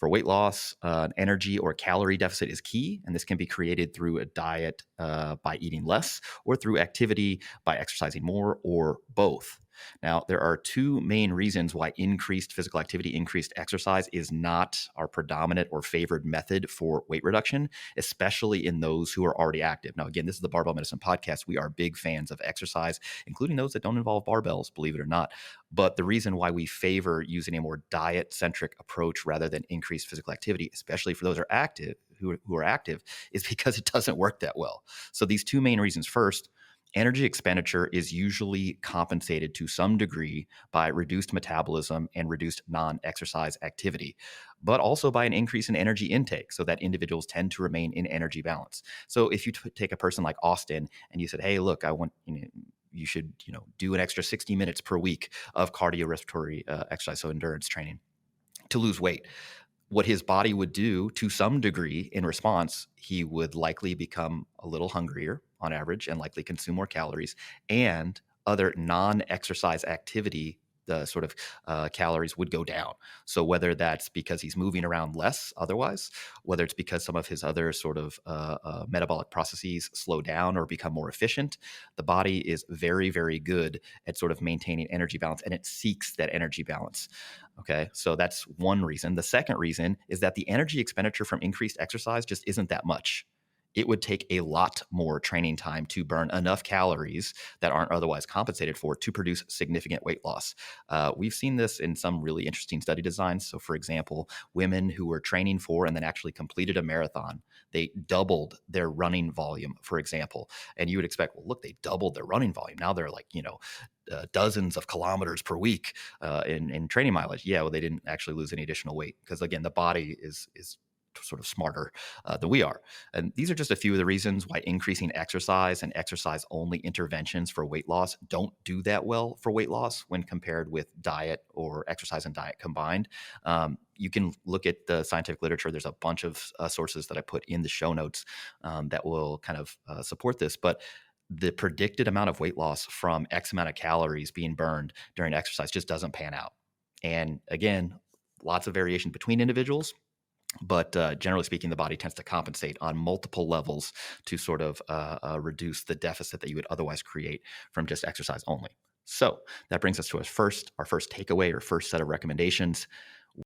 For weight loss, an energy or calorie deficit is key, and this can be created through a diet by eating less or through activity by exercising more or both. Now, there are two main reasons why increased physical activity, increased exercise is not our predominant or favored method for weight reduction, especially in those who are already active. Now, again, this is the Barbell Medicine Podcast. We are big fans of exercise, including those that don't involve barbells, believe it or not. But the reason why we favor using a more diet centric approach rather than increased physical activity, especially for those who are active, is because it doesn't work that well. So these two main reasons. First, energy expenditure is usually compensated to some degree by reduced metabolism and reduced non-exercise activity, but also by an increase in energy intake so that individuals tend to remain in energy balance. So if you take a person like Austin and you said, hey, look, I want, you should, do an extra 60 minutes per week of cardiorespiratory exercise, so endurance training to lose weight. What his body would do to some degree in response, he would likely become a little hungrier on average and likely consume more calories, and other non-exercise activity, the sort of calories would go down. So whether that's because he's moving around less otherwise, whether it's because some of his other sort of metabolic processes slow down or become more efficient, the body is very, very good at sort of maintaining energy balance, and it seeks that energy balance. Okay, so that's one reason. The second reason is that the energy expenditure from increased exercise just isn't that much. It would take a lot more training time to burn enough calories that aren't otherwise compensated for to produce significant weight loss. We've seen this in some really interesting study designs. So, for example, women who were training for and then actually completed a marathon, they doubled their running volume, for example. And you would expect, well, look, they doubled their running volume. Now they're like, dozens of kilometers per week in training mileage. Yeah, well, they didn't actually lose any additional weight because, again, the body is sort of smarter than we are. And these are just a few of the reasons why increasing exercise and exercise only interventions for weight loss don't do that well for weight loss when compared with diet or exercise and diet combined. You can look at the scientific literature. There's a bunch of sources that I put in the show notes that will kind of support this. But the predicted amount of weight loss from X amount of calories being burned during exercise just doesn't pan out. And again, lots of variation between individuals, but generally speaking, the body tends to compensate on multiple levels to sort of reduce the deficit that you would otherwise create from just exercise only. So that brings us to our first takeaway or first set of recommendations.